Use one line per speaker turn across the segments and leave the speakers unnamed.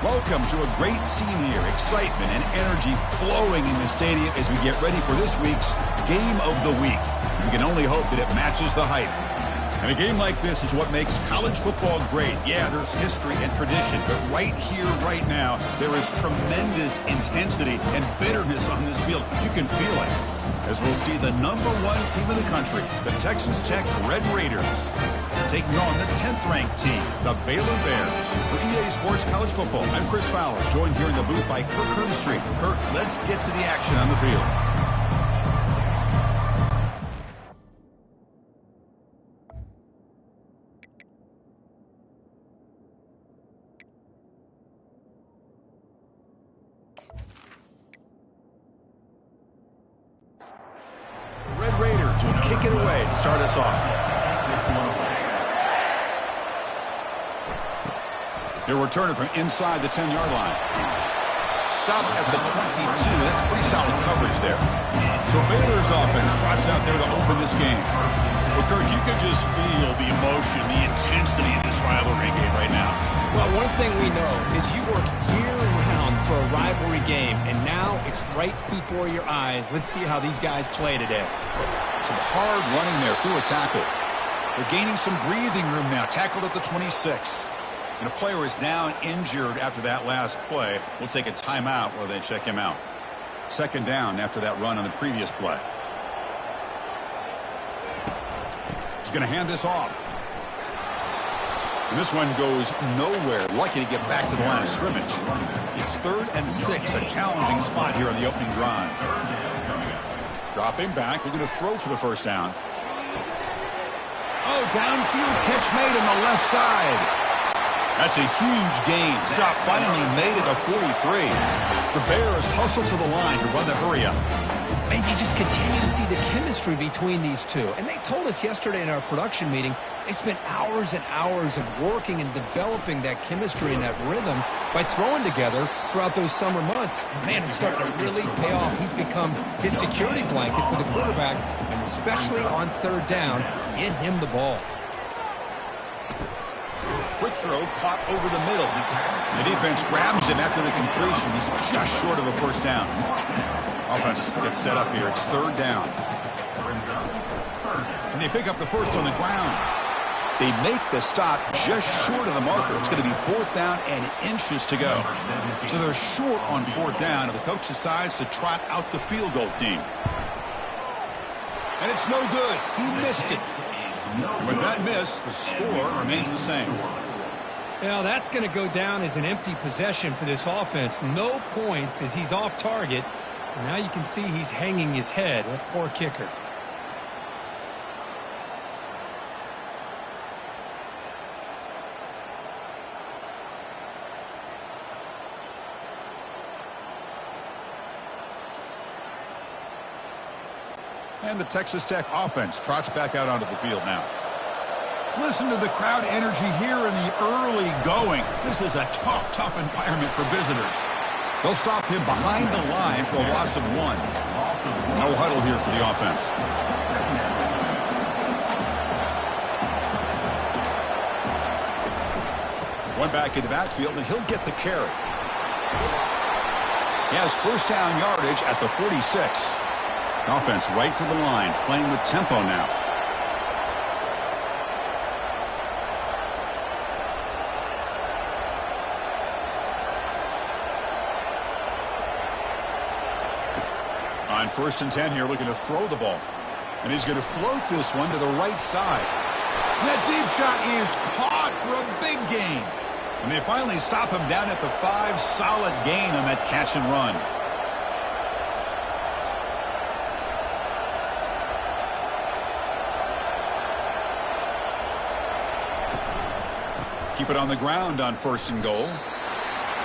Welcome to a great scene here. Excitement and energy flowing in the stadium as we get ready for this week's Game of the Week. We can only hope that it matches the hype. And a game like this is what makes college football great. Yeah, there's history and tradition, but right here, right now, there is tremendous intensity and bitterness on this field. You can feel it. As we'll see the #1 team in the country, the Texas Tech Red Raiders, taking on the 10th-ranked team, the Baylor Bears. For EA Sports College Football, I'm Chris Fowler, joined here in the booth by Kirk Herbstreit. Kirk, let's get to the action on the field. The Red Raiders will kick it away to start us off. They're returning from inside the 10-yard line. Stop at the 22. That's pretty solid coverage there. So Baylor's offense trots out there to open this game.
Well, Kirk, you can just feel the emotion, the intensity in this rivalry game right now.
Well, one thing we know is you work year-round for a rivalry game, and now it's right before your eyes. Let's see how these guys play today.
Some hard running there through a tackle. They're gaining some breathing room now. Tackled at the 26. And a player is down injured after that last play. We'll take a timeout while they check him out. Second down after that run on the previous play. He's going to hand this off. And this one goes nowhere. Lucky to get back to the line of scrimmage. It's 3rd and 6, a challenging spot here on the opening drive. Dropping back, looking to throw for the first down. Oh, downfield catch made on the left side. That's a huge gain. Stop finally made it to 43. The Bears hustle to the line to run the hurry up.
And you just continue to see the chemistry between these two. And they told us yesterday in our production meeting, they spent hours and hours of working and developing that chemistry and that rhythm by throwing together throughout those summer months. And man, it's starting to really pay off. He's become his security blanket for the quarterback, and especially on 3rd down, get him the ball.
Quick throw caught over the middle. The defense grabs him after the completion. He's just short of a first down. Offense gets set up here. It's 3rd down. And they pick up the first on the ground. They make the stop just short of the marker. It's going to be 4th down and inches to go. So they're short on 4th down, and the coach decides to trot out the field goal team. And it's no good. He missed it. And with that miss, the score remains the same.
Now, that's going to go down as an empty possession for this offense. No points as he's off target. And now you can see he's hanging his head. A poor kicker.
And the Texas Tech offense trots back out onto the field now. Listen to the crowd energy here in the early going. This is a tough environment for visitors. They'll stop him behind the line for a loss of 1. No huddle here for the offense. One back in the backfield, and he'll get the carry. He has first down yardage at the 46. Offense right to the line, playing with tempo now. On 1st and 10 here, looking to throw the ball. And he's going to float this one to the right side. That deep shot is caught for a big gain. And they finally stop him down at the 5. Solid gain on that catch and run. Keep it on the ground on 1st and goal.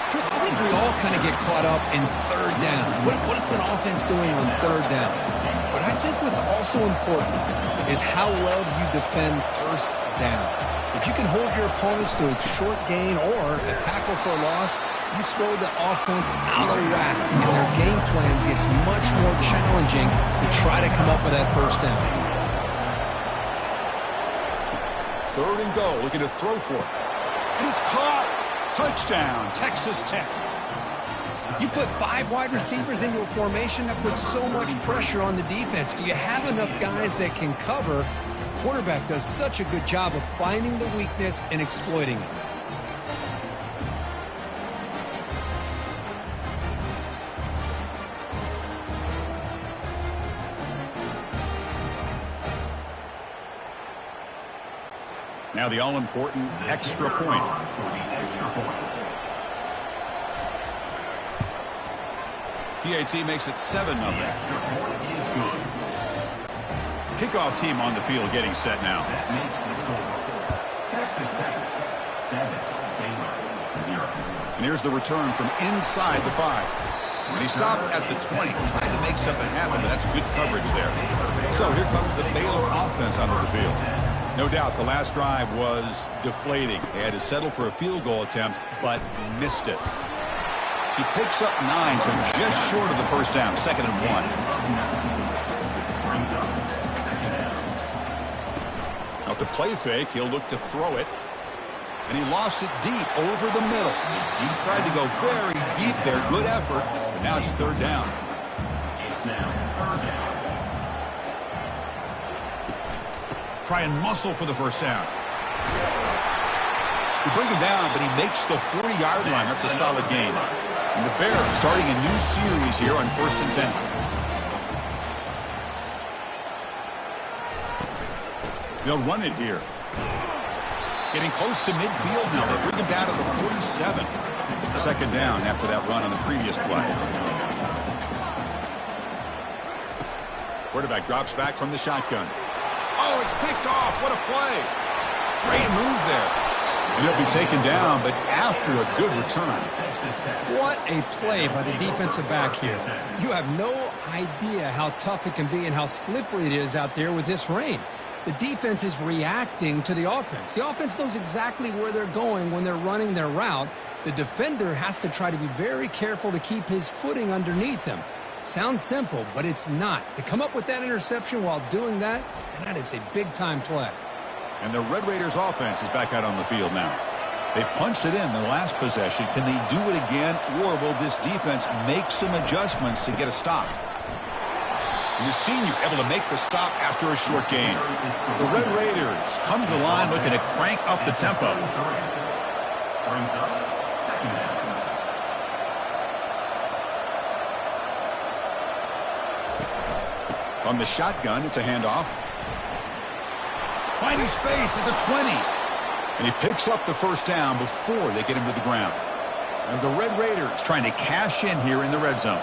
Chris, I think we all kind of get caught up in 3rd down. What's an offense doing on 3rd down? But I think what's also important is how well you defend 1st down. If you can hold your opponents to a short gain or a tackle for a loss, you throw the offense out of whack, and their game plan gets much more challenging to try to come up with that 1st down.
3rd and goal, looking to throw for it. And it's caught.
Touchdown, Texas Tech.
You put 5 wide receivers into a formation that puts so much pressure on the defense. Do you have enough guys that can cover? Quarterback does such a good job of finding the weakness and exploiting it.
Now the all-important extra point. PAT makes it 7-0. Kickoff team on the field getting set now. And here's the return from inside the 5. And he stopped at the 20, trying to make something happen, but that's good coverage there. So here comes the Baylor offense onto the field. No doubt the last drive was deflating. They had to settle for a field goal attempt, but missed it. He picks up 9, so just short of the first down, 2nd and 1. Now with the play fake, he'll look to throw it. And he lost it deep over the middle. He tried to go very deep there. Good effort, but now it's 3rd down. Try and muscle for the first down. They bring him down, but he makes the 40-yard line. That's a solid gain. And the Bears starting a new series here on 1st and 10. They'll run it here. Getting close to midfield now. They bring him down to the 47. 2nd down after that run on the previous play. Quarterback drops back from the shotgun. Oh, it's picked off. What a play. Great move there. And he'll be taken down, but after a good return.
What a play by the defensive back here. You have no idea how tough it can be and how slippery it is out there with this rain. The defense is reacting to the offense. The offense knows exactly where they're going when they're running their route. The defender has to try to be very careful to keep his footing underneath him. Sounds simple, but it's not. To come up with that interception while doing that, and that is a big-time play.
And the Red Raiders offense is back out on the field now. They punched it in the last possession. Can they do it again, or will this defense make some adjustments to get a stop? And the senior able to make the stop after a short gain. The Red Raiders come to the line looking to crank up the tempo. On the shotgun, it's a handoff. Finding space at the 20. And he picks up the first down before they get him to the ground. And the Red Raiders trying to cash in here in the red zone.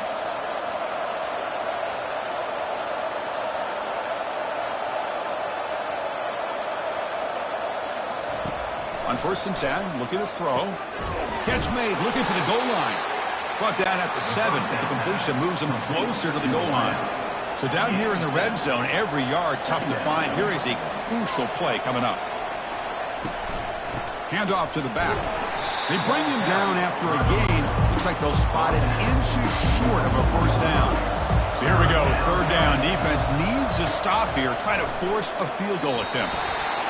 On 1st and 10, looking to throw. Catch made, looking for the goal line. Brought down at the 7, but the completion moves him closer to the goal line. So down here in the red zone, every yard tough to find. Here is a crucial play coming up. Handoff to the back. They bring him down after a gain. Looks like they'll spot it inches short of a first down. So here we go, 3rd down. Defense needs a stop here, trying to force a field goal attempt.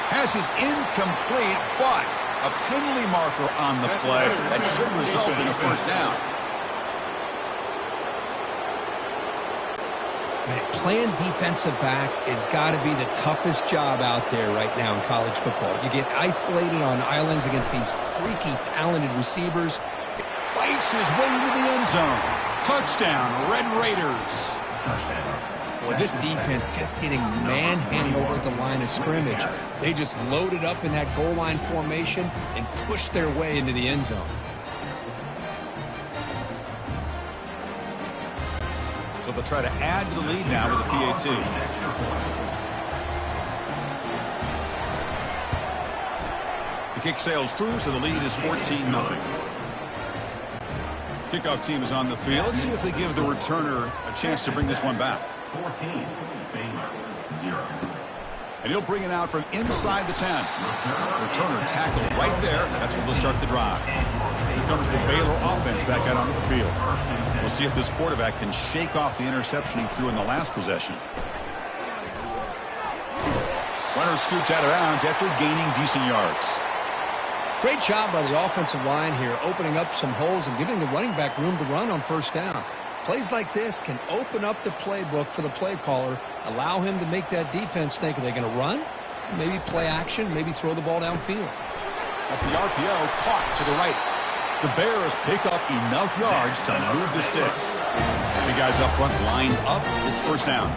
Pass is incomplete, but a penalty marker on the play. That should result in a first down.
Man, playing defensive back has got to be the toughest job out there right now in college football. You get isolated on islands against these freaky, talented receivers.
It fights his way into the end zone. Touchdown, Red Raiders.
Boy, this defense just getting manhandled at the line of scrimmage. They just loaded up in that goal line formation and pushed their way into the end zone.
So they'll try to add to the lead now with the PAT. The kick sails through, so the lead is 14-0. Kickoff team is on the field. Let's see if they give the returner a chance to bring this one back.
14, Baylor, 0.
And he'll bring it out from inside the 10. Returner tackled right there. That's where they'll start the drive. Here comes the Baylor offense back out onto the field. We'll see if this quarterback can shake off the interception he threw in the last possession. Runner scoots out of bounds after gaining decent yards.
Great job by the offensive line here, opening up some holes and giving the running back room to run on first down. Plays like this can open up the playbook for the play caller, allow him to make that defense think, are they going to run? Maybe play action, maybe throw the ball downfield.
That's the RPO caught to the right. The Bears pick up enough yards to move the sticks. The guys up front lined up. It's first down.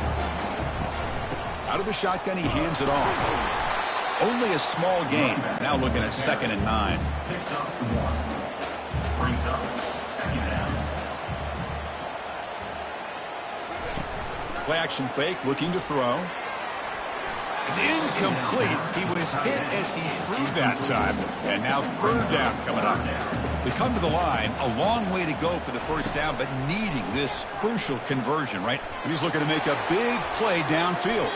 Out of the shotgun, he hands it off. Only a small gain. Now looking at 2nd and 9.
Picks up 1. Brings up 2nd down.
Play action fake, looking to throw. It's incomplete. He was hit as he threw that time. And now 3rd down coming up. They come to the line, a long way to go for the first down, but needing this crucial conversion, right? And he's looking to make a big play downfield.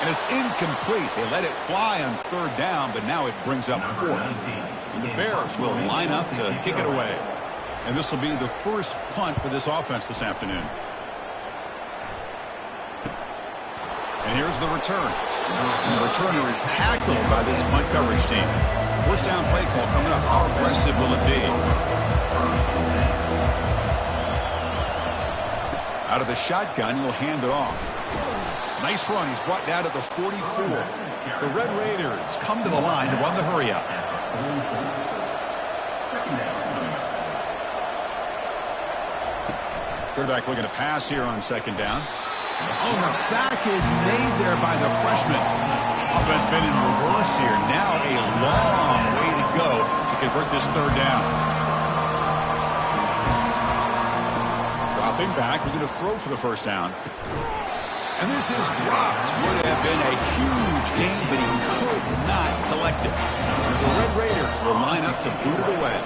And it's incomplete. They let it fly on 3rd down, but now it brings up 4th. And the Bears will line up to kick it away. And this will be the first punt for this offense this afternoon. And here's the return. And the returner is tackled by this punt coverage team. First down play call coming up. How aggressive will it be? Out of the shotgun, he'll hand it off. Nice run. He's brought down to the 44. The Red Raiders come to the line to run the hurry up. Quarterback looking to pass here on 2nd down. Oh, the sack is made there by the freshman. Offense been in reverse here. Now a long way to go to convert this 3rd down. Dropping back, we're going to throw for the first down. And this is dropped. Would have been a huge gain, but he could not collect it. The Red Raiders will line up to boot it away.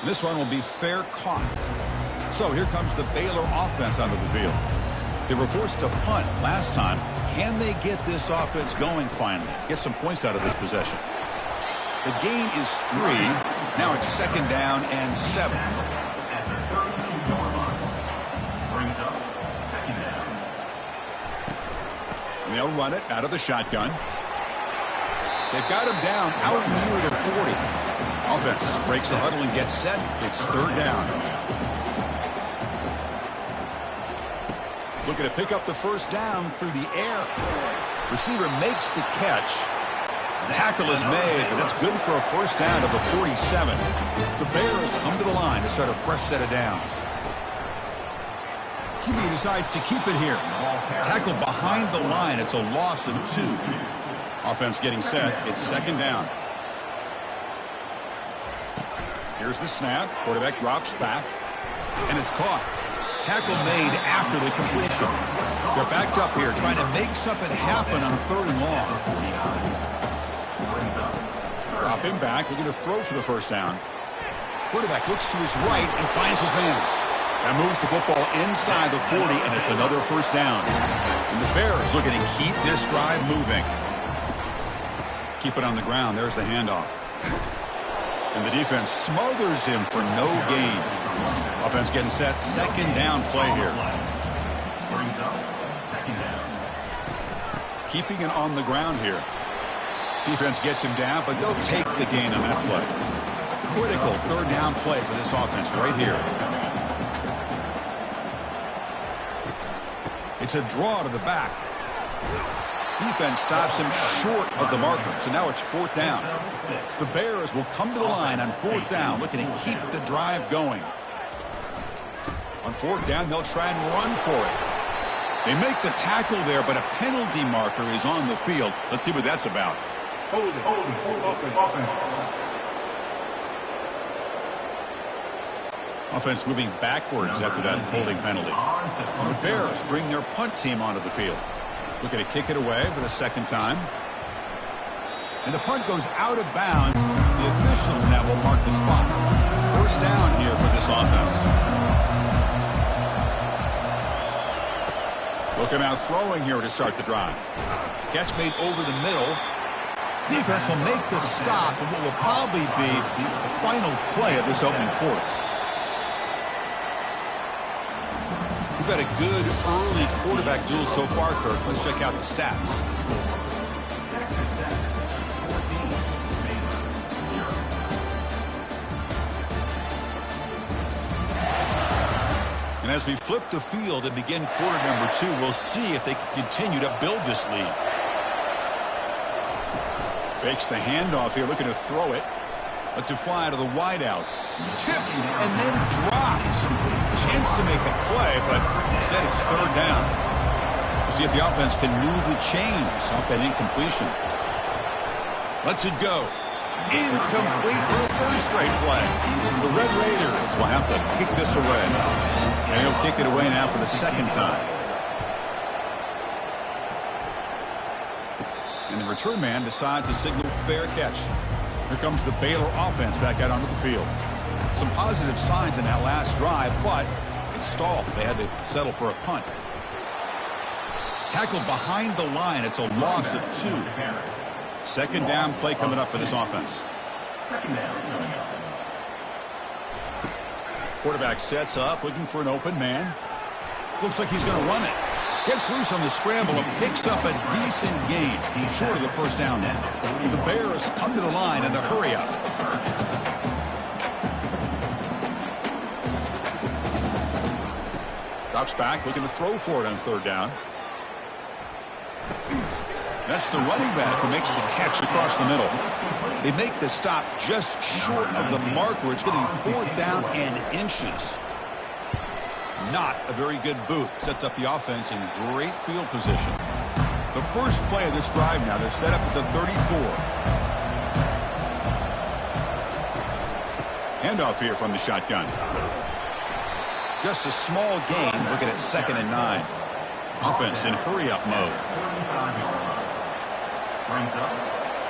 This one will be fair caught. So here comes the Baylor offense onto the field. They were forced to punt last time. Can they get this offense going finally? Get some points out of this possession. The gain is 3. Now it's 2nd down and 7.
At the 32-yard line. Brings up 2nd down.
And they'll run it out of the shotgun. They've got him down out near the 40. Offense breaks the huddle and gets set. It's 3rd down. Looking to pick up the first down through the air. Receiver makes the catch. Tackle is made, but that's good for a first down to the 47. The Bears come to the line to start a fresh set of downs. He decides to keep it here. Tackle behind the line. It's a loss of 2. Offense getting set. It's 2nd down. Here's the snap. Quarterback drops back. And it's caught. Tackle made after the completion. They're backed up here trying to make something happen on 3rd and long. Drop him back. We're going to throw for the first down. Quarterback looks to his right and finds his man. That moves the football inside the 40, and it's another first down. And the Bears looking to keep this drive moving. Keep it on the ground. There's the handoff. And the defense smothers him for no gain. Offense getting set. 2nd down play here.
Brings up 2nd down.
Keeping it on the ground here. Defense gets him down, but they'll take the gain on that play. Critical 3rd down play for this offense right here. It's a draw to the back. Defense stops him short of the marker, so now it's 4th down. The Bears will come to the line on 4th down, looking to keep the drive going. On 4th down, they'll try and run for it. They make the tackle there, but a penalty marker is on the field. Let's see what that's about.
Hold it.
Offense moving backwards after that holding penalty. And the Bears bring their punt team onto the field. Looking to kick it away for the 2nd time. And the punt goes out of bounds. The officials now will mark the spot. First down here for this offense. Looking out throwing here to start the drive. Catch made over the middle. Defense will make the stop and what will probably be the final play of this opening quarter. We've had a good early quarterback duel so far, Kirk. Let's check out the stats.
Texas Tech, 14, Baylor, 0.
And as we flip the field and begin quarter number 2, we'll see if they can continue to build this lead. Fakes the handoff here, looking to throw it. Lets it fly to the wideout. Tipped and then drops. Chance to make a play, but instead it's third down. We'll see if the offense can move the chains off that incompletion. Lets it go. Incomplete for the third straight play. The Red Raiders will have to kick this away. And he'll kick it away now for the second time. And the return man decides to signal fair catch. Here comes the Baylor offense back out onto the field. Some positive signs in that last drive, but it stalled. They had to settle for a punt. Tackled behind the line. It's a loss of 2. Second down play coming up for this offense.
Second down coming up.
Quarterback sets up, looking for an open man. Looks like he's going to run it. Gets loose on the scramble and picks up a decent gain. Short of the first down then. The Bears come to the line in the hurry-up. Drops back, looking to throw for it on third down. That's the running back who makes the catch across the middle. They make the stop just short of the marker. It's getting fourth down and inches. Not a very good boot. Sets up the offense in great field position. The first play of this drive now, they're set up at the 34. Handoff here from the shotgun. Just a small gain, looking at 2nd and 9. Offense in hurry-up mode.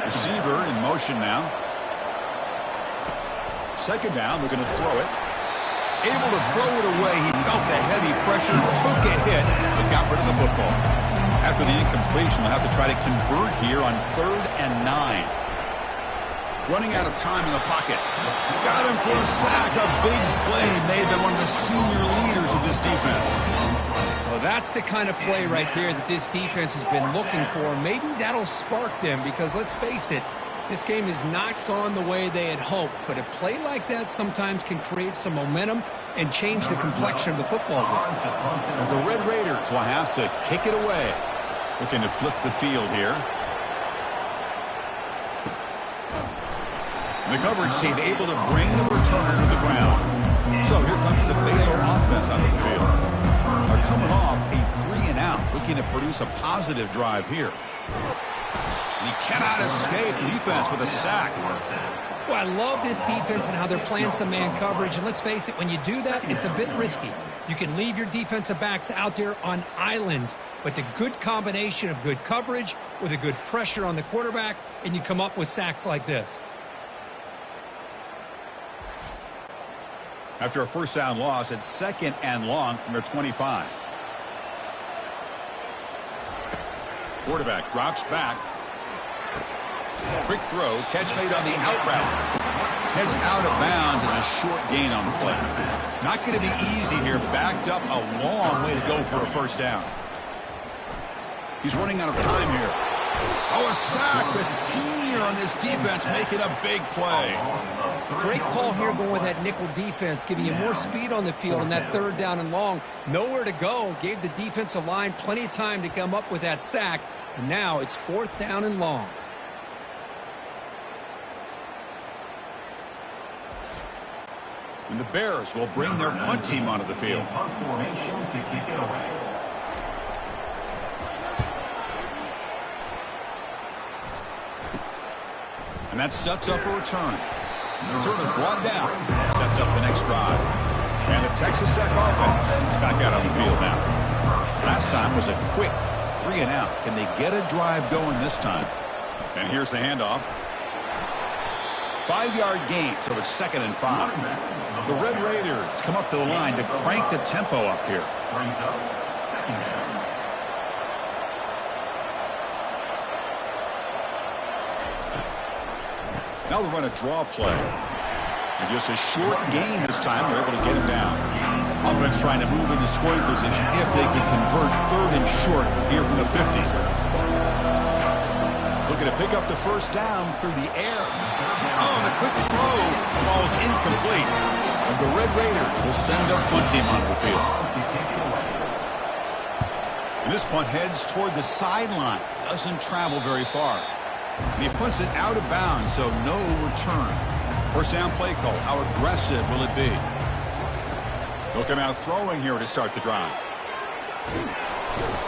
Receiver in motion now. Second down, we're going to throw it. Able to throw it away. He felt the heavy pressure, took a hit, but got rid of the football. After the incompletion, they'll have to try to convert here on 3rd and 9. Running out of time in the pocket. Got him for a sack. A big play made them one of the senior leaders of this defense.
Well, that's the kind of play right there that this defense has been looking for. Maybe that'll spark them because, let's face it, this game has not gone the way they had hoped. But a play like that sometimes can create some momentum and change the complexion of the football game.
And the Red Raiders will have to kick it away. Looking to flip the field here. The coverage team able to bring the returner to the ground. So here comes the Baylor offense out of the field. They're coming off a 3-and-out, looking to produce a positive drive here. And he cannot escape the defense with a sack.
Well, I love this defense and how they're playing some man coverage. And let's face it, when you do that, it's a bit risky. You can leave your defensive backs out there on islands, but the good combination of good coverage with a good pressure on the quarterback, and you come up with sacks like this.
After a first down loss, it's 2nd and long from their 25. Quarterback drops back. Quick throw, catch made on the out route. Heads out of bounds as a short gain on the play. Not going to be easy here. Backed up a long way to go for a first down. He's running out of time here. Oh, a sack. The senior on this defense making a big play.
Great call here going with that nickel defense, giving you more speed on the field on that 3rd down and long. Nowhere to go. Gave the defensive line plenty of time to come up with that sack. And now it's 4th down and long.
And the Bears will bring their punt team onto the field.
Punt formation to kick it away.
And that sets up a return. Returner brought down. Sets up the next drive. And the Texas Tech offense is back out on the field now. Last time was a quick 3-and-out. Can they get a drive going this time? And here's the handoff. 5-yard gain, so it's 2nd and 5. The Red Raiders come up to the line to crank the tempo up here.
Brings up 2nd down.
Now they'll run a draw play. And just a short gain this time, they're able to get him down. Offense trying to move into scoring position if they can convert 3rd and short here from the 50. Looking to pick up the first down through the air. Oh, the quick throw falls incomplete. And the Red Raiders will send their punt team onto the field. And this punt heads toward the sideline. Doesn't travel very far. And he puts it out of bounds, so no return. First down play call. How aggressive will it be? They'll come out throwing here to start the drive.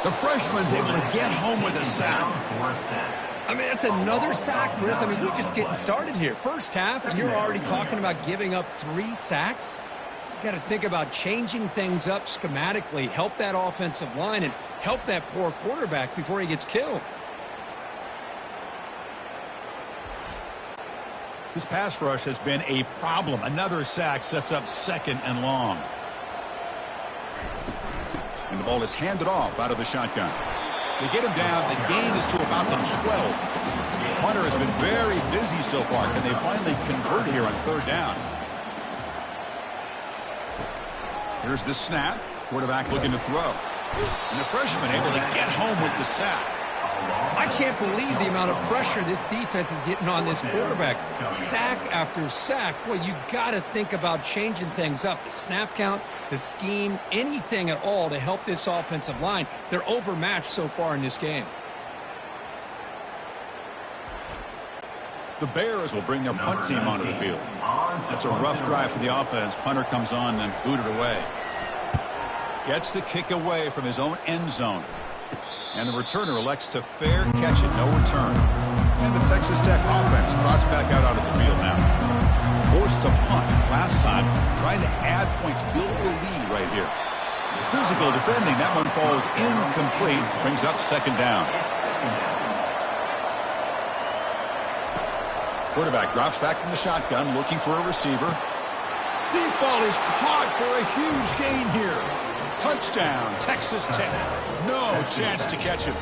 The freshman's able to get home with a sack.
I mean, that's another sack, Chris. I mean, we're just getting started here. First half, and you're already talking about giving up 3 sacks. You got to think about changing things up schematically, help that offensive line, and help that poor quarterback before he gets killed.
This pass rush has been a problem. Another sack sets up 2nd and long. And the ball is handed off out of the shotgun. They get him down. The gain is to about the 12. Punter has been very busy so far. Can they finally convert here on 3rd down? Here's the snap. Quarterback looking to throw. And the freshman able to get home with the sack.
I can't believe the amount of pressure this defense is getting on this quarterback. Sack after sack. Well, you got to think about changing things up. The snap count, the scheme, anything at all to help this offensive line. They're overmatched so far in this game.
The Bears will bring their punt team onto the field. That's a rough drive for the offense. Punter comes on and booted away. Gets the kick away from his own end zone. And the returner elects to fair catch it, no return. And the Texas Tech offense trots back out onto the field now. Forced to punt last time, trying to add points, build the lead right here. Physical defending, that one falls incomplete, brings up 2nd down. Quarterback drops back from the shotgun, looking for a receiver. Deep ball is caught for a huge gain here. Touchdown, Texas Tech. No chance to catch him.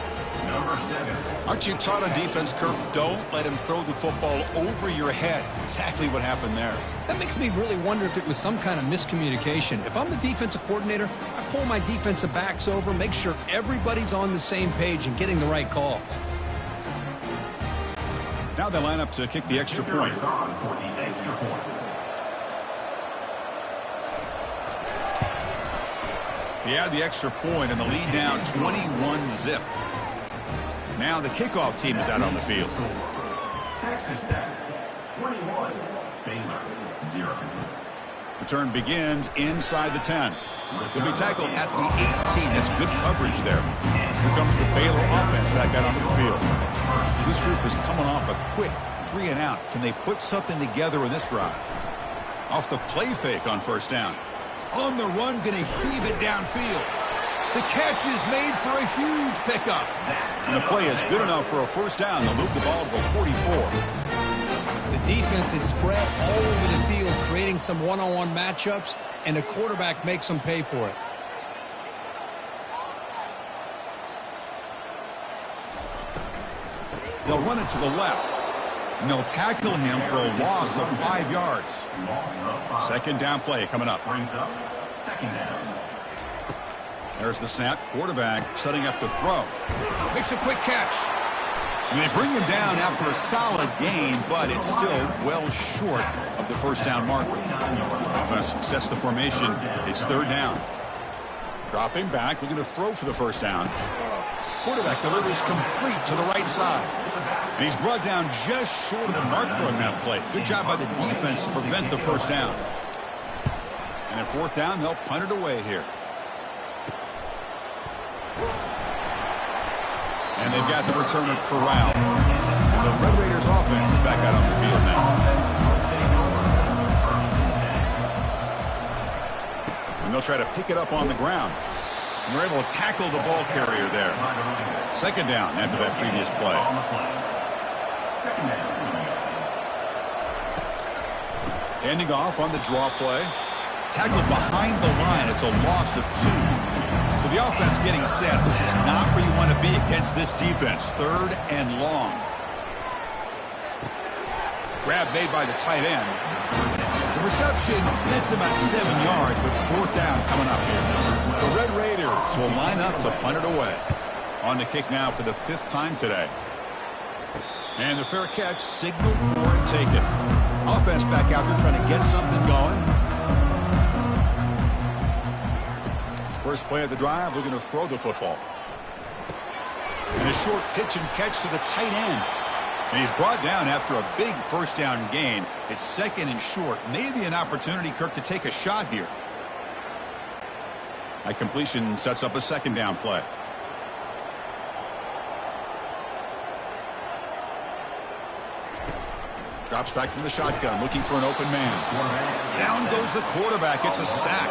Aren't you taught on defense, Kirk? Don't let him throw the football over your head. Exactly what happened there.
That makes me really wonder if it was some kind of miscommunication. If I'm the defensive coordinator, I pull my defensive backs over, make sure everybody's on the same page and getting the right call.
Now they line up to kick the extra point. He had the extra point and the lead now 21-0. Now the kickoff team is out on the field.
Texas Tech 21, Baylor 0.
Return begins inside the 10. He'll be tackled at the 18. That's good coverage there. Here comes the Baylor offense back out onto the field. This group is coming off a quick 3 and out. Can they put something together in this drive? Off the play fake on first down. On the run, going to heave it downfield. The catch is made for a huge pickup. And the play is good enough for a first down. They'll move the ball to the 44.
The defense is spread all over the field, creating some one-on-one matchups, and the quarterback makes them pay for it.
They'll run it to the left. And they'll tackle him for a loss of 5 yards. 2nd down play coming up.
Brings up 2nd down.
There's the snap. Quarterback setting up to throw. Makes a quick catch. And they bring him down after a solid gain, but it's still well short of the first down marker. Offense sets the formation. It's 3rd down. Dropping back, looking to throw for the first down. Quarterback delivers complete to the right side. And he's brought down just short of the marker on that play. Good job by the defense to prevent the first down. And at 4th down, they'll punt it away here. And they've got the returner corralled. And the Red Raiders offense is back out on the field now. And they'll try to pick it up on the ground. And they're able to tackle the ball carrier there. 2nd down after that previous play.
2nd down.
Handing off on the draw play. Tackled behind the line. It's a loss of 2. So the offense getting set. This is not where you want to be against this defense. 3rd and long. Grab made by the tight end. Reception gets about 7 yards, but fourth down coming up here. The Red Raiders will line up to punt it away. On the kick now for the 5th time today. And the fair catch signaled for and taken. Offense back out there trying to get something going. First play of the drive, looking to throw the football. And a short pitch and catch to the tight end. And he's brought down after a big first down gain. It's 2nd and short. Maybe an opportunity, Kirk, to take a shot here. That completion sets up a 2nd down play. Drops back from the shotgun, looking for an open man. Down goes the quarterback. It's a sack.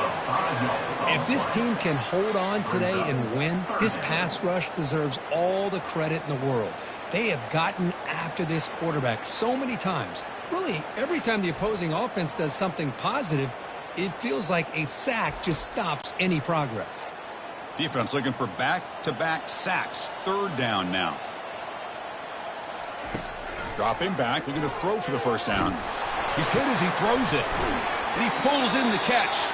If this team can hold on today and win, this pass rush deserves all the credit in the world. They have gotten after this quarterback so many times. Really, every time the opposing offense does something positive, it feels like a sack just stops any progress.
Defense looking for back-to-back sacks. 3rd down now. Dropping back, looking to throw for the first down. He's hit as he throws it. And he pulls in the catch.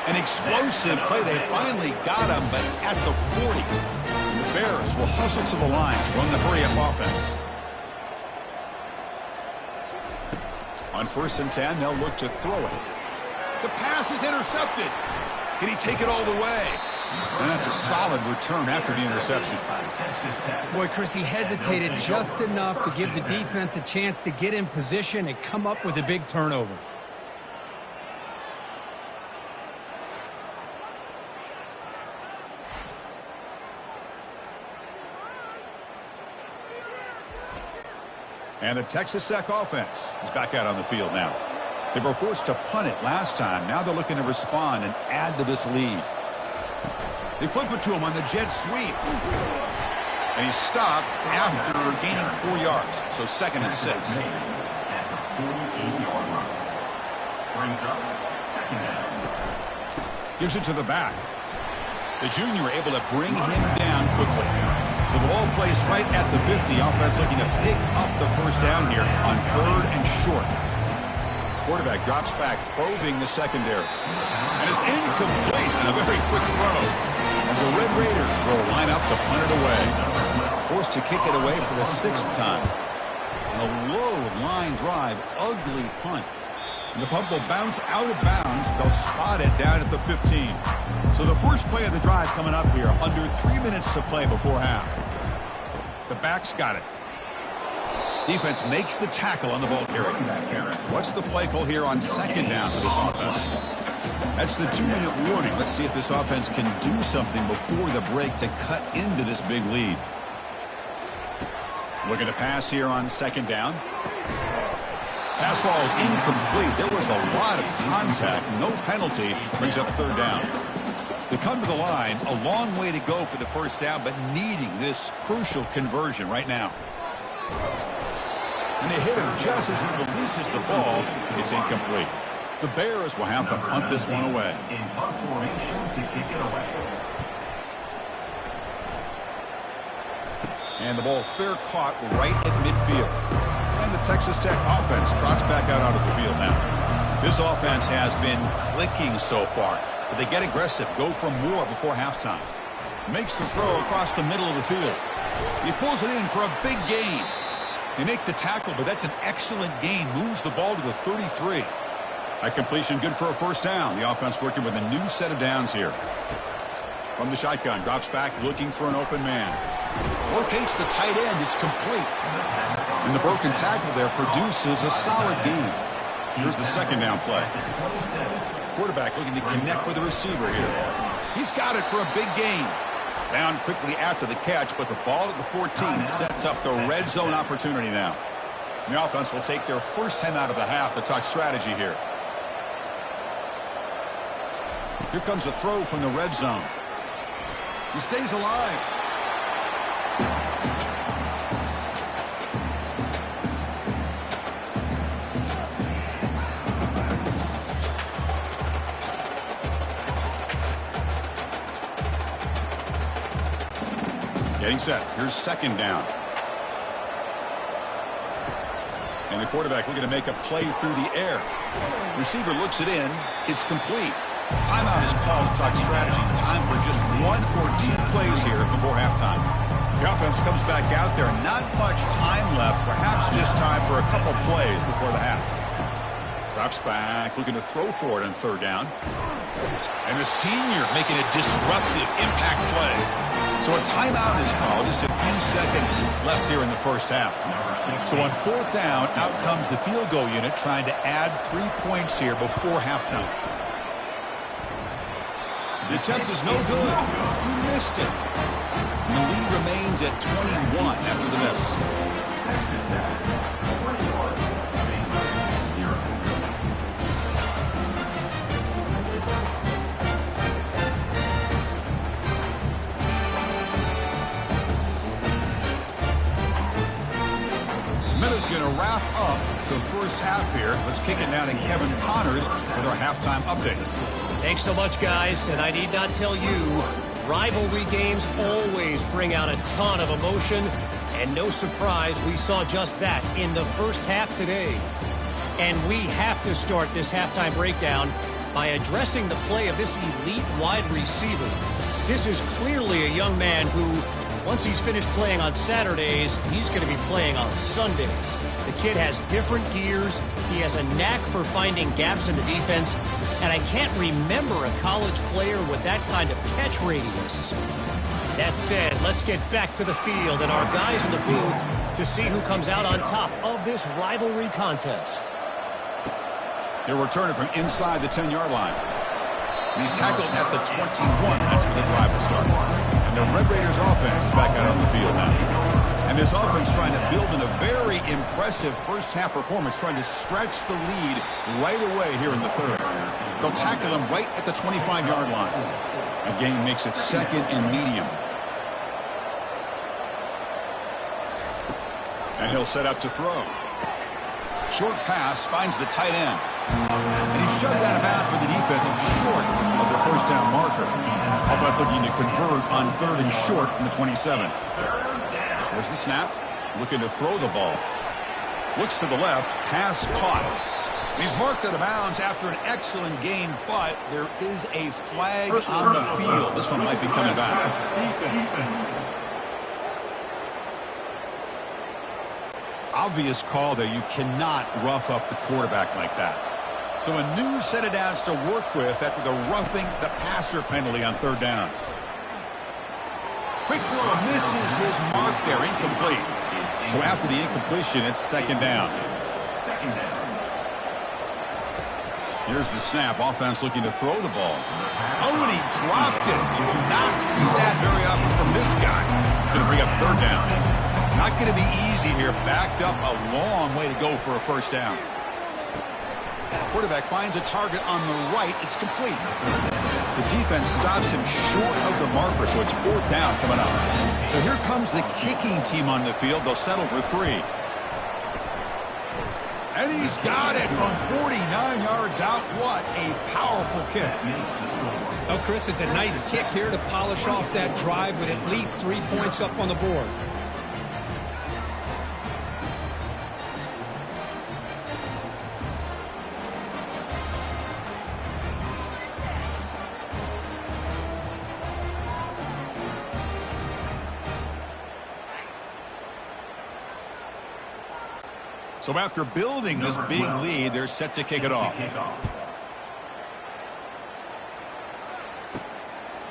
An explosive play. They finally got him, but at the 40. And the Bears will hustle to the line to run the hurry-up offense. On 1st and 10, they'll look to throw it. The pass is intercepted. Can he take it all the way? And that's a solid return after the interception.
Boy, Chris, he hesitated just enough to give the defense a chance to get in position and come up with a big turnover.
And the Texas Tech offense is back out on the field now. They were forced to punt it last time. Now they're looking to respond and add to this lead. They flip it to him on the jet sweep. And he's stopped after gaining 4 yards. So 2nd and 6.
At the 48-yard line. Brings up 2nd down.
Gives it to the back. The junior able to bring him down quickly. So the ball placed right at the 50. Offense looking to pick up the first down here on 3rd and short. Quarterback drops back, probing the secondary. And it's incomplete on a very quick throw. And the Red Raiders will line up to punt it away. Forced to kick it away for the 6th time. And a low line drive, ugly punt. And the punt will bounce out of bounds. They'll spot it down at the 15. So the first play of the drive coming up here. Under 3 minutes to play before half. The back's got it. Defense makes the tackle on the ball carrier. What's the play call here on 2nd down for this offense? That's the 2-minute warning. Let's see if this offense can do something before the break to cut into this big lead. Looking to pass here on 2nd down. Pass ball is incomplete. There was a lot of contact. No penalty. Brings up 3rd down. They come to the line. A long way to go for the first down, but needing this crucial conversion right now. And they hit him just as he releases the ball. It's incomplete. The Bears will have to punt this one away.
In punt formation to kick it away.
And the ball fair caught right at midfield. And the Texas Tech offense trots back out onto the field now. This offense has been clicking so far. But they get aggressive, go for more before halftime. Makes the throw across the middle of the field. He pulls it in for a big gain. They make the tackle, but that's an excellent gain. Moves the ball to the 33. That completion good for a first down. The offense working with a new set of downs here. From the shotgun, drops back looking for an open man. Locates the tight end. It's complete. And the broken tackle there produces a solid gain. Here's the 2nd down play. Quarterback looking to connect with the receiver here. He's got it for a big gain. Down quickly after the catch, but the ball at the 14 sets up the red zone opportunity now. And the offense will take their first 10 out of the half to talk strategy here. Here comes a throw from the red zone. He stays alive. Getting set. Here's 2nd down. And the quarterback looking to make a play through the air. Receiver looks it in. It's complete. Timeout is called to talk strategy. Time for just 1 or 2 plays here before halftime. The offense comes back out there. Not much time left. Perhaps just time for a couple plays before the half. Drops back, looking to throw for it on 3rd down.
And the senior making a disruptive impact play.
So a timeout is called. Just a few seconds left here in the first half. So on 4th down, out comes the field goal unit trying to add 3 points here before halftime. The attempt is no good. You missed it. And the lead remains at 21 after the miss. Minutes going to wrap up the first half here. Let's kick it down to Kevin Connors with our halftime update.
Thanks so much, guys. And I need not tell you, rivalry games always bring out a ton of emotion. And no surprise, we saw just that in the first half today. And we have to start this halftime breakdown by addressing the play of this elite wide receiver. This is clearly a young man who, once he's finished playing on Saturdays, he's going to be playing on Sundays. The kid has different gears. He has a knack for finding gaps in the defense. And I can't remember a college player with that kind of catch radius. That said, let's get back to the field and our guys in the booth to see who comes out on top of this rivalry contest.
He'll return it from inside the 10-yard line. And he's tackled at the 21. That's where the drive will start. And the Red Raiders offense is back out on the field now. And this offense trying to build in a very impressive first-half performance, trying to stretch the lead right away here in the 3rd. They'll tackle him right at the 25-yard line. Again, makes it 2nd and medium. And he'll set up to throw. Short pass finds the tight end. And he's shoved out of bounds by the defense short of the first down marker. Offense looking to convert on 3rd and short from the 27. There's the snap. Looking to throw the ball. Looks to the left. Pass caught. And he's marked out of bounds after an excellent game, but there is a flag on the field. This one might be coming back. Obvious call there. You cannot rough up the quarterback like that. So a new set of downs to work with after the roughing the passer penalty on 3rd down. Quick throw misses his mark there. Incomplete. So after the incompletion, it's 2nd down. Here's the snap. Offense looking to throw the ball. Oh, and he dropped it. You do not see that very often from this guy. He's going to bring up 3rd down. Not going to be easy here. Backed up a long way to go for a first down. Quarterback finds a target on the right. It's complete. The defense stops him short of the marker, so it's 4th down coming up. So here comes the kicking team on the field. They'll settle for 3. And he's got it from 49 yards out. What a powerful kick.
Oh, Chris, it's a nice kick here to polish off that drive with at least 3 points up on the board.
So after building this big lead, they're set to kick it off.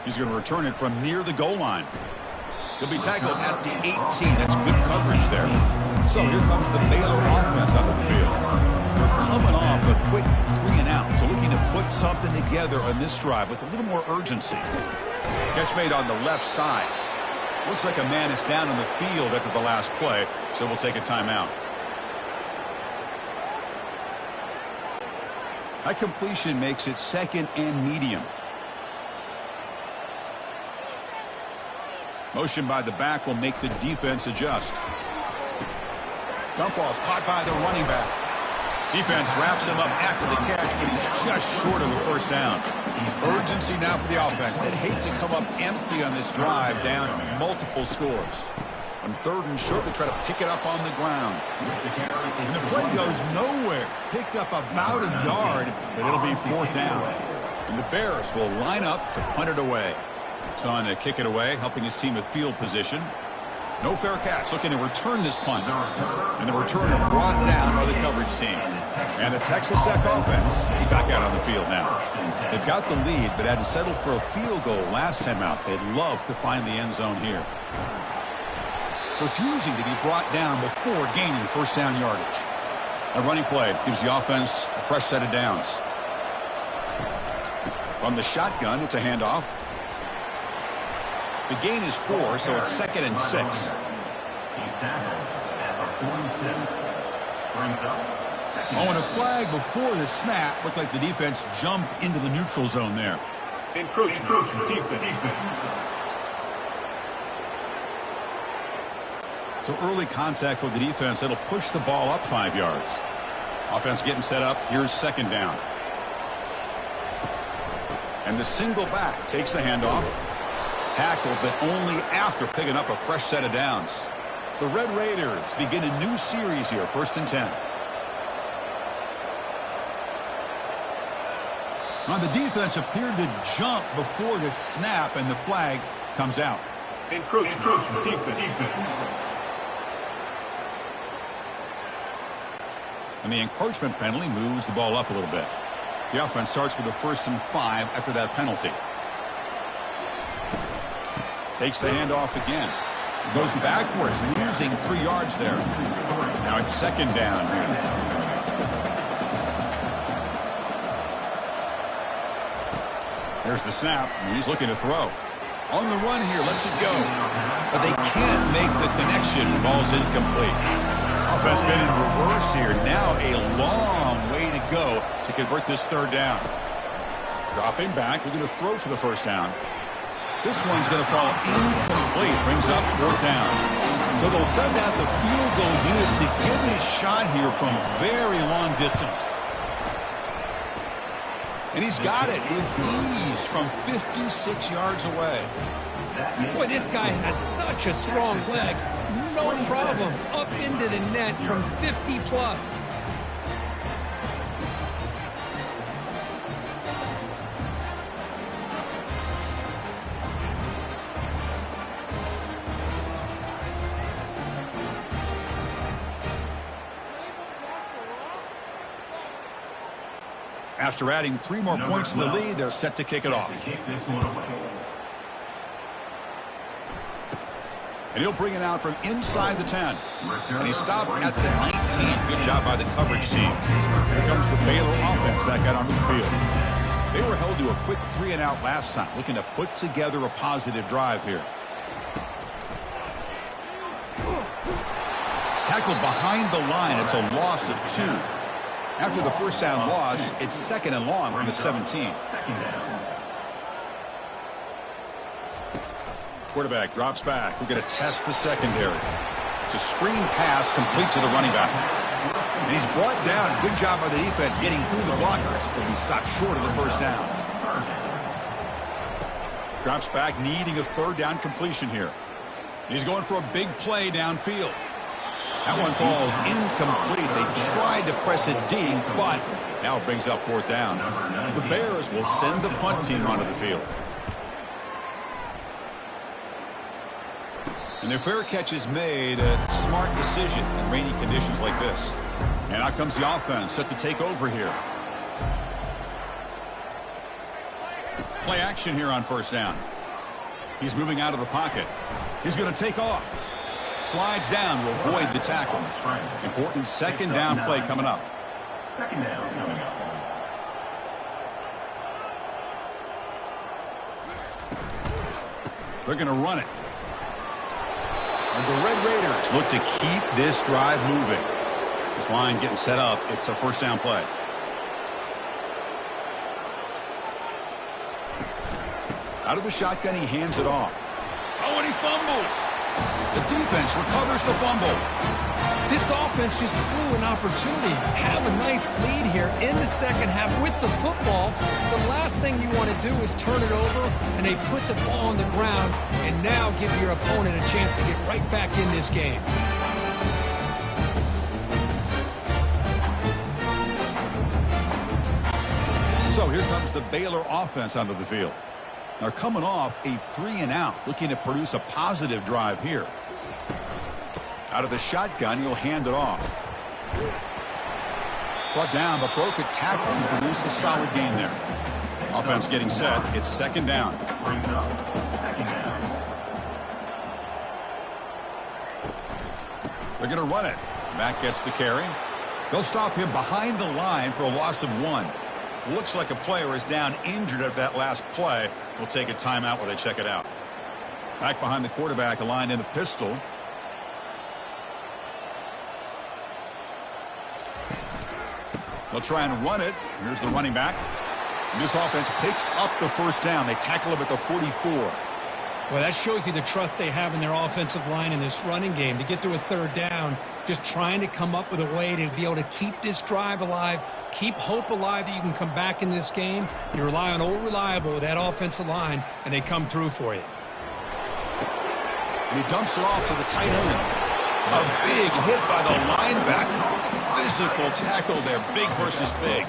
He's going to return it from near the goal line. He'll be tackled at the 18. That's good coverage there. So here comes the Baylor offense out of the field. They're coming off a quick 3 and out. So looking to put something together on this drive with a little more urgency. Catch made on the left side. Looks like a man is down on the field after the last play, so we'll take a timeout. That completion makes it 2nd and medium. Motion by the back will make the defense adjust. Dump ball's caught by the running back. Defense wraps him up after the catch, but he's just short of the first down. Urgency now for the offense that hates to come up empty on this drive, down multiple scores. On 3rd and short, they try to pick it up on the ground. And the play goes nowhere. Picked up about a yard, but it'll be 4th down. And the Bears will line up to punt it away. Son to kick it away, helping his team with field position. No fair catch, looking to return this punt. And the returner brought down by the coverage team. And the Texas Tech offense is back out on the field now. They've got the lead, but had to settle for a field goal last time out. They'd love to find the end zone here. Refusing to be brought down before gaining 1st down yardage. A running play gives the offense a fresh set of downs. From the shotgun, it's a handoff. The gain is 4, so it's 2nd and 6.
He's tackled at the 47. Brings up second.
Oh, and a flag before the snap. Looked like the defense jumped into the neutral zone there. Encroachment defense. So early contact with the defense. It'll push the ball up 5 yards. Offense getting set up. Here's 2nd down. And the single back takes the handoff. Tackled, but only after picking up a fresh set of downs. The Red Raiders begin a new series here, 1st and 10. Now the defense appeared to jump before the snap, and the flag comes out. Encroachment defense. And the encroachment penalty moves the ball up a little bit. The offense starts with a 1st and 5 after that penalty. Takes the handoff again. Goes backwards, losing 3 yards there. Now it's 2nd down here. There's the snap, and he's looking to throw. On the run here, lets it go. But they can't make the connection. Ball's incomplete. Offense been in reverse here. Now a long way to go to convert this 3rd down. Dropping back, looking to throw for the 1st down. This one's going to fall incomplete. Brings up 4th down. So they'll send out the field goal unit to give it a shot here from very long distance. And he's got it with ease from 56 yards away.
Boy, this guy has such a strong leg. No problem. Up into the net from 50 plus.
After adding 3 more points to the lead, they're set to kick it off. And he'll bring it out from inside the 10. And he stopped at the 19. Good job by the coverage team. Here comes the Baylor offense back out onto the field. They were held to a quick 3 and out last time, looking to put together a positive drive here. Tackled behind the line. It's a loss of 2. After the 1st down loss, it's 2nd and long from the 17. Quarterback drops back. We're going to test the secondary. It's a screen pass complete to the running back. And he's brought down. Good job by the defense getting through the blockers. But he stopped short of the 1st down. Drops back, needing a 3rd down completion here. He's going for a big play downfield. That one falls incomplete. They tried to press it deep, but now it brings up 4th down. The Bears will send the punt team onto the field. And their fair catch is made a smart decision in rainy conditions like this. And out comes the offense set to take over here. Play action here on 1st down. He's moving out of the pocket. He's going to take off. Slides down to avoid the tackle. Important 2nd down play coming up.
2nd down coming up.
They're going to run it. And the Red Raiders look to keep this drive moving. This line getting set up. It's a 1st down play. Out of the shotgun, he hands it off. Oh, and he fumbles. The defense recovers the fumble.
This offense just blew an opportunity. Have a nice lead here in the second half with the football. The last thing you want to do is turn it over, and they put the ball on the ground and now give your opponent a chance to get right back in this game.
So here comes the Baylor offense onto the field. They're coming off a 3-and-out, looking to produce a positive drive here. Out of the shotgun, he'll hand it off. Brought down, but broke a tackle to produce a solid gain there. Offense getting set. It's second down.
Brings up second down.
They're going to run it. Back gets the carry. They'll stop him behind the line for a loss of 1. Looks like a player is down injured at that last play. We'll take a timeout while they check it out. Back behind the quarterback, aligned in the pistol. They'll try and run it. Here's the running back. This offense picks up the first down. They tackle him at the 44.
Well, that shows you the trust they have in their offensive line in this running game. To get to a third down, just trying to come up with a way to be able to keep this drive alive, keep hope alive that you can come back in this game. You rely on old reliable with that offensive line, and they come through for you.
And he dumps it off to the tight end. A big hit by the linebacker. Physical tackle there, big versus big.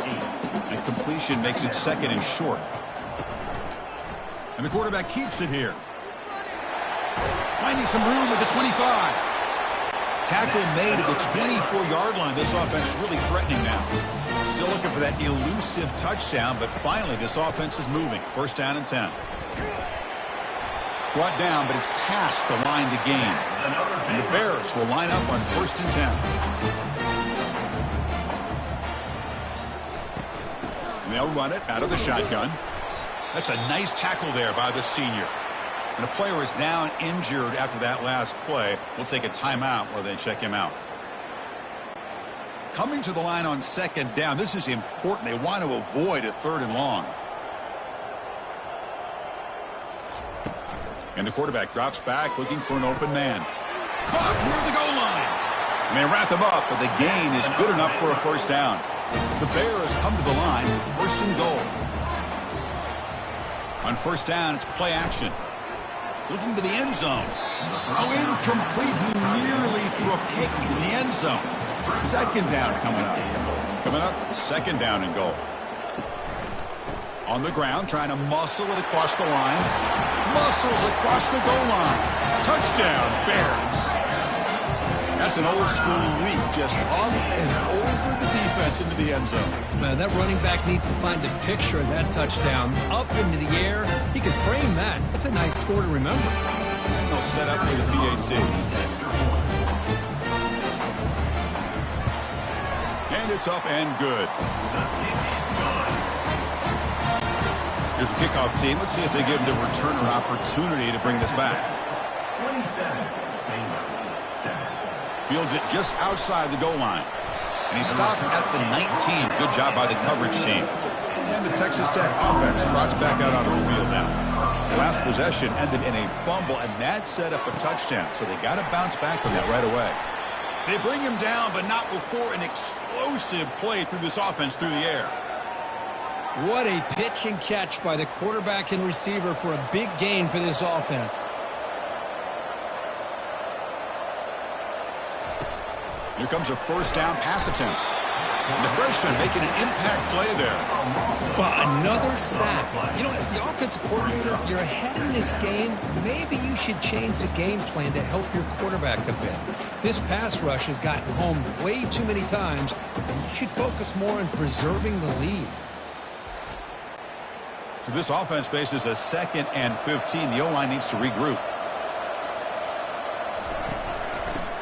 And completion makes it second and short. And the quarterback keeps it here. Finding some room at the 25. Tackle made at the 24-yard line. This offense really threatening now. Still looking for that elusive touchdown, but finally this offense is moving. First down and 10. Brought down, but it's past the line to gain. And the Bears will line up on first and 10. And they'll run it out of the shotgun. That's a nice tackle there by the senior. And a player is down injured after that last play. We'll take a timeout while they check him out. Coming to the line on second down. This is important. They want to avoid a third and long. And the quarterback drops back looking for an open man. Caught near the goal line. And they wrap him up, but the gain is good enough for a first down. The Bears come to the line with first and goal. On first down, it's play action. Looking to the end zone. Oh, incomplete. He nearly threw a pick in the end zone. Second down coming up. Coming up, second down and goal. On the ground, trying to muscle it across the line. Muscles across the goal line. Touchdown, Bears. That's an old school leap, just up and over the defense into the end zone.
Man, that running back needs to find a picture of that touchdown. Up into the air. He can frame that. That's a nice score to remember.
And they'll set up for the PAT. And it's up and good. Here's the kickoff team. Let's see if they give the returner opportunity to bring this back.
27.
Fields it just outside the goal line. And he stopped at the 19. Good job by the coverage team. And the Texas Tech offense trots back out onto the field now. The last possession ended in a fumble, and that set up a touchdown. So they got to bounce back from that right away. They bring him down, but not before an explosive play through this offense through the air.
What a pitch and catch by the quarterback and receiver for a big gain for this offense.
Here comes a first down pass attempt. The freshman making an impact play there.
Well, another sack. You know, as the offensive coordinator, you're ahead in this game. Maybe you should change the game plan to help your quarterback a bit. This pass rush has gotten home way too many times, and you should focus more on preserving the lead.
So this offense faces a 2nd and 15. The O-line needs to regroup.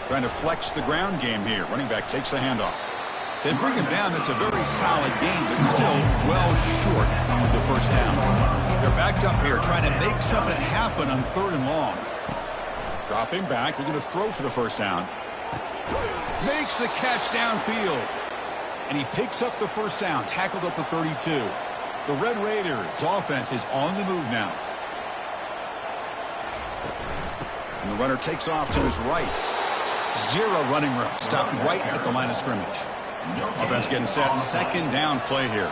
Trying to flex the ground game here. Running back takes the handoff. They bring him down. That's a very solid game, but still well short of the first down. They're backed up here trying to make something happen on 3rd and long. Dropping back. Looking to throw for the first down. Makes the catch downfield. And he picks up the first down. Tackled at the 32. The Red Raiders offense is on the move now. And the runner takes off to his right. Zero running room. Stopped right at the line of scrimmage. Offense getting set. Second down play here.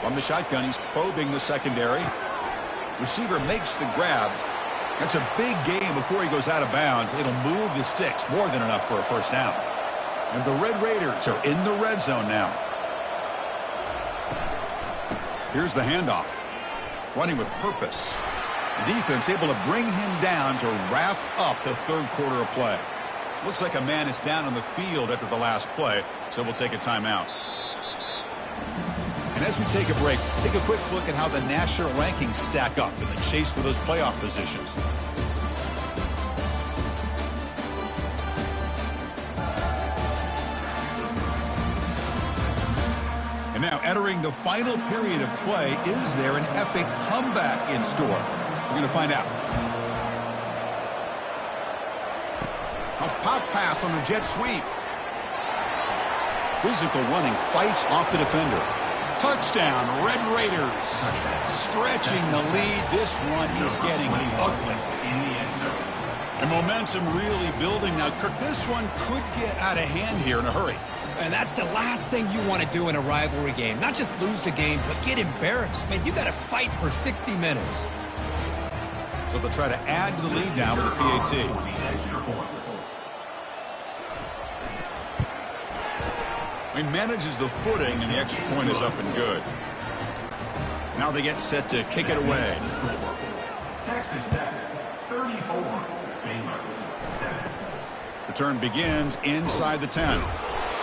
From the shotgun, he's probing the secondary. Receiver makes the grab. That's a big gain before he goes out of bounds. It'll move the sticks. More than enough for a first down. And the Red Raiders are in the red zone now. Here's the handoff. Running with purpose. The defense able to bring him down to wrap up the third quarter of play. Looks like a man is down on the field after the last play, so we'll take a timeout. And as we take a break, take a quick look at how the national rankings stack up in the chase for those playoff positions. And now entering the final period of play, is there an epic comeback in store? We're going to find out. A pop pass on the jet sweep. Physical running, fights off the defender. Touchdown, Red Raiders. Stretching the lead. This one is getting ugly. And momentum really building now. Kirk, this one could get out of hand here in a hurry.
And that's the last thing you want to do in a rivalry game. Not just lose the game, but get embarrassed. Man, you got to fight for 60 minutes.
So they'll try to add to the lead now with a PAT. He manages the footing, and the extra point is up and good. Now they get set to kick it away.
Texas Tech, 34, Baylor, 7.
Return begins inside the 10.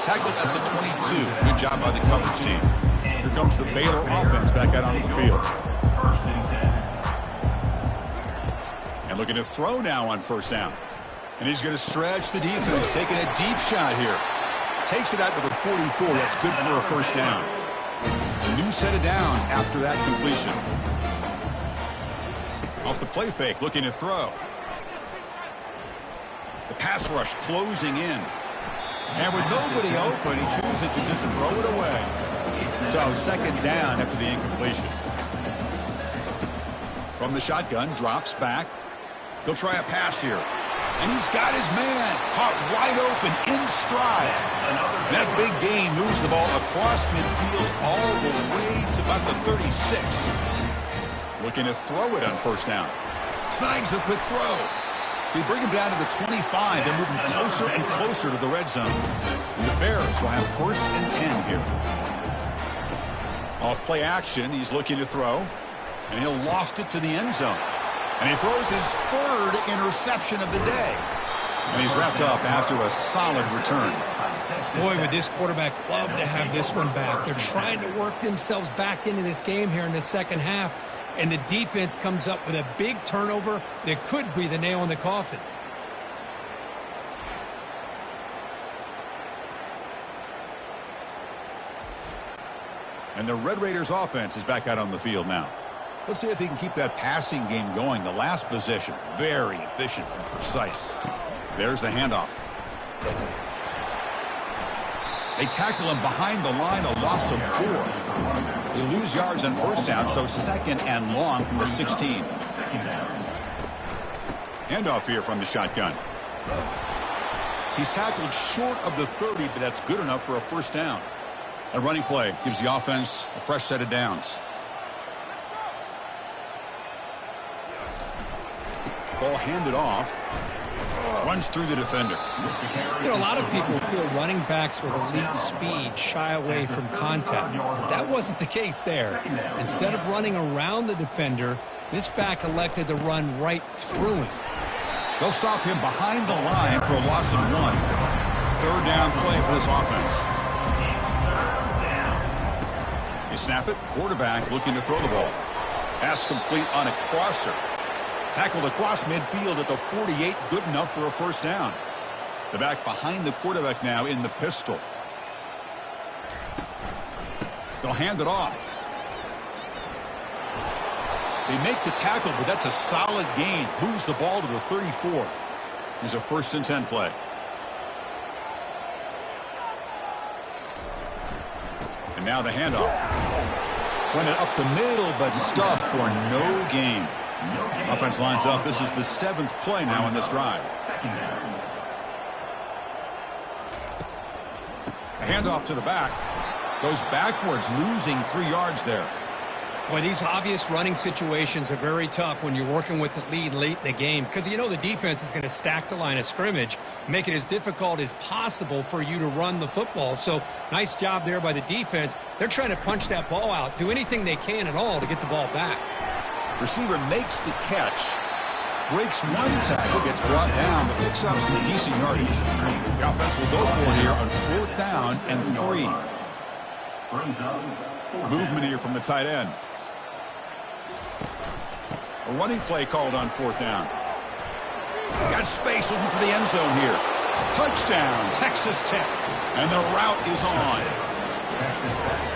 Tackled at the 22. Good job by the coverage team. Here comes the Baylor offense back out onto the field.
First and 10.
And looking to throw now on first down. And he's going to stretch the defense, taking a deep shot here. Takes it out to the 44. That's good for a first down. A new set of downs after that completion. Off the play fake, looking to throw. The pass rush closing in. And with nobody open, he chooses to just throw it away. So second down after the incompletion. From the shotgun, drops back. He'll try a pass here. And he's got his man caught wide open in stride. And that big gain moves the ball across midfield all the way to about the 36. Looking to throw it on first down. Snags the quick throw. They bring him down to the 25. They're moving closer and closer to the red zone. And the Bears will have first and 10 here. Off play action, he's looking to throw. And he'll loft it to the end zone. And he throws his third interception of the day. And he's wrapped up after a solid return.
Boy, would this quarterback love to have this one back. They're trying to work themselves back into this game here in the second half. And the defense comes up with a big turnover that could be the nail in the coffin.
And the Red Raiders offense is back out on the field now. Let's see if he can keep that passing game going. The last possession, very efficient and precise. There's the handoff. They tackle him behind the line, a loss of 4. They lose yards on first down, so second and long from the 16. Handoff here from the shotgun. He's tackled short of the 30, but that's good enough for a first down. A running play gives the offense a fresh set of downs. Ball handed off. Runs through the defender.
You know, a lot of people feel running backs with elite speed shy away from contact. But that wasn't the case there. Instead of running around the defender, this back elected to run right through him.
They'll stop him behind the line for a loss of 1. Third down play for this offense. They snap it. Quarterback looking to throw the ball. Pass complete on a crosser. Tackled across midfield at the 48. Good enough for a first down. The back behind the quarterback now in the pistol. They'll hand it off. They make the tackle, but that's a solid gain. Moves the ball to the 34. Here's a first and 10 play. And now the handoff. Went it up the middle, but stuffed for no gain. Offense lines up. This is the 7th play now in this drive. A handoff to the back. Goes backwards, losing 3 yards there.
Boy, these obvious running situations are very tough when you're working with the lead late in the game because you know the defense is going to stack the line of scrimmage, make it as difficult as possible for you to run the football. So nice job there by the defense. They're trying to punch that ball out, do anything they can at all to get the ball back.
Receiver makes the catch, breaks one tackle, gets brought down, but picks up some decent yardage. The offense will go for it here on 4th down and 3. Movement here from the tight end. A running play called on 4th down. Got space looking for the end zone here. Touchdown, Texas Tech. And the route is on.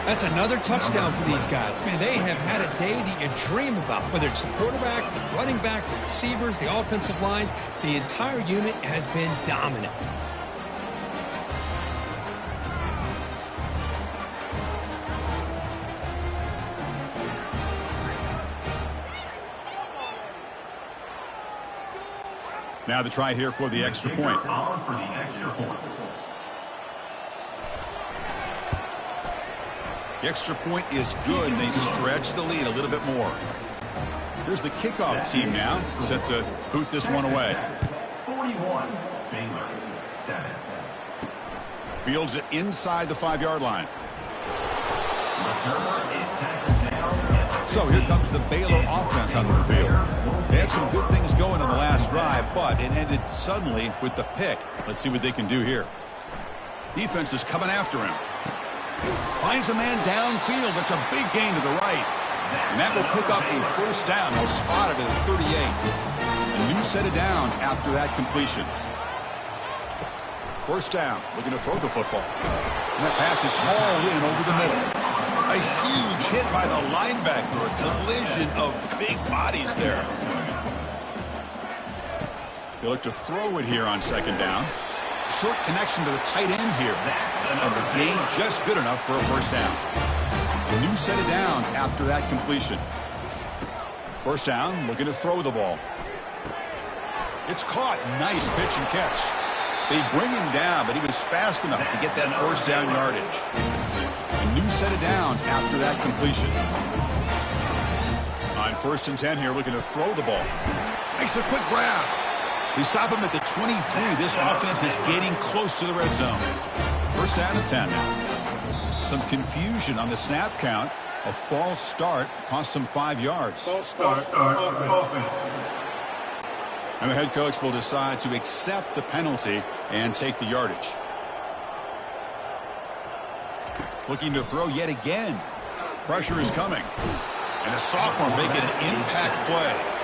That's another touchdown for these guys. Man, they have had a day that you dream about, whether it's the quarterback, the running back, the receivers, the offensive line. The entire unit has been dominant.
Now the try here for the extra point. The extra point is good, and they stretch the lead a little bit more. Here's the kickoff team now, set to boot this one away.
41, Baylor, 7.
Fields it inside the 5-yard line. So here comes the Baylor offense onto the field. They had some good things going on the last drive, but it ended suddenly with the pick. Let's see what they can do here. Defense is coming after him. Finds a man downfield. That's a big gain to the right. And that will pick up a 1st down. They'll spot it at the 38. A new set of downs after that completion. 1st down. Looking to throw the football. And that pass is hauled in over the middle. A huge hit by the linebacker. A collision of big bodies there. They look to throw it here on 2nd down. Short connection to the tight end here. And the gain just good enough for a 1st down. A new set of downs after that completion. 1st down, looking to throw the ball. It's caught. Nice pitch and catch. They bring him down, but he was fast enough to get that 1st down yardage. A new set of downs after that completion. On 1st and 10 here, looking to throw the ball. Makes a quick grab. They stop him at the 23. This offense is getting close to the red zone. 1st down and 10 now. Some confusion on the snap count. A false start cost them 5 yards.
False start.
And the head coach will decide to accept the penalty and take the yardage. Looking to throw yet again. Pressure is coming. And the sophomore making an impact play.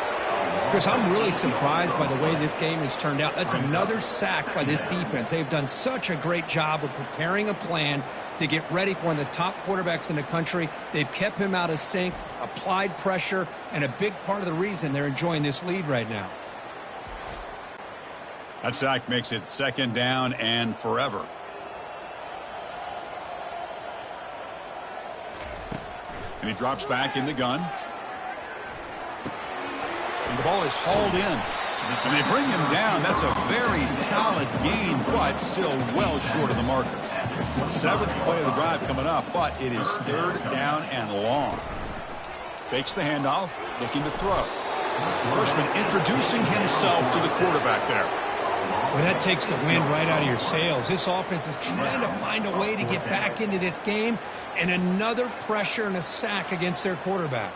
Chris, I'm really surprised by the way this game has turned out. That's another sack by this defense. They've done such a great job of preparing a plan to get ready for one of the top quarterbacks in the country. They've kept him out of sync, applied pressure, and a big part of the reason they're enjoying this lead right now.
That sack makes it 2nd down and forever. And he drops back in the gun. And the ball is hauled in. And they bring him down. That's a very solid gain, but still well short of the marker. 7th play of the drive coming up, but it is 3rd down and long. Fakes the handoff, looking to throw. Freshman introducing himself to the quarterback there.
Well, that takes the wind right out of your sails. This offense is trying to find a way to get back into this game, and another pressure and a sack against their quarterback.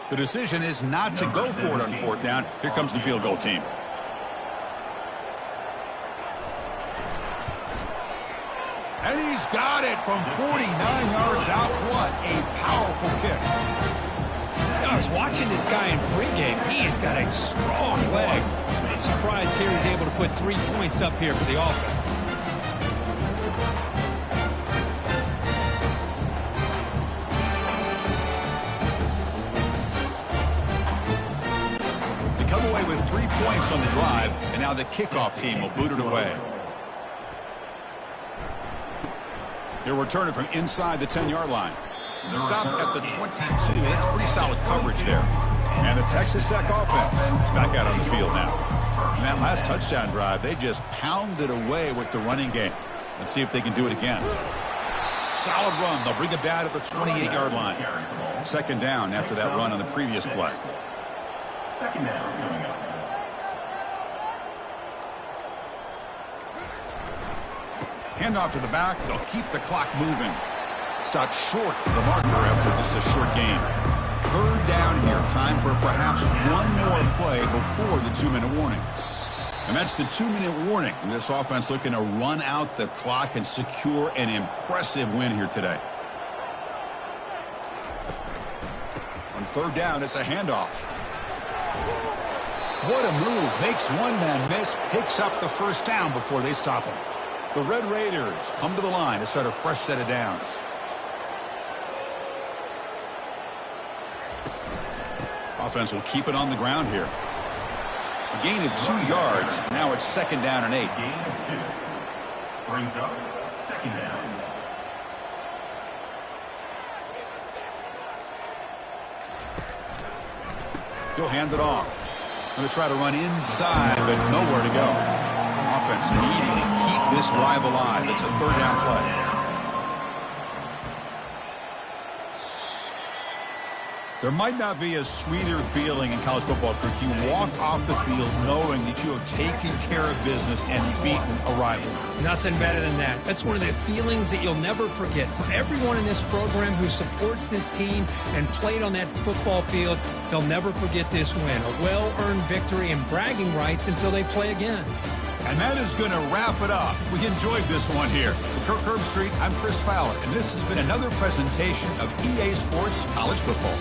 The decision is not to go for it on 4th down. Here comes the field goal team. And he's got it from 49 yards out. What a powerful kick.
I was watching this guy in pregame. He has got a strong leg. I'm surprised here he's able to put 3 points up here for the offense.
They come away with 3 points on the drive, and now the kickoff team will boot it away. He'll return it from inside the 10-yard line. Stop at the 22. That's pretty solid coverage there. And the Texas Tech offense is back out on the field now. In that last touchdown drive, they just pounded away with the running game. Let's see if they can do it again. Solid run. They'll bring it down at the 28-yard line. Second down after that run on the previous play.
Second down coming up.
Handoff to the back. They'll keep the clock moving. Stopped short of the marker after just a short gain. Third down here. Time for perhaps one more play before the 2-minute warning. And that's the 2-minute warning. This offense looking to run out the clock and secure an impressive win here today. On third down, it's a handoff. What a move. Makes one man miss. Picks up the first down before they stop him. The Red Raiders come to the line to start a fresh set of downs. Offense will keep it on the ground here. A gain of 2 yards. Now it's second down and 8.
Gain of 2. Brings up second down.
He'll hand it off. Going to try to run inside, but nowhere to go. Offense needing to keep this drive alive. It's a third down play. There might not be a sweeter feeling in college football if you walk off the field knowing that you have taken care of business and beaten a rival.
Nothing better than that. That's one of the feelings that you'll never forget. For everyone in this program who supports this team and played on that football field, they'll never forget this win. A well-earned victory and bragging rights until they play again.
And that is going to wrap it up. We enjoyed this one here. For Kirk Herbstreit, I'm Chris Fowler, and this has been another presentation of EA Sports College Football.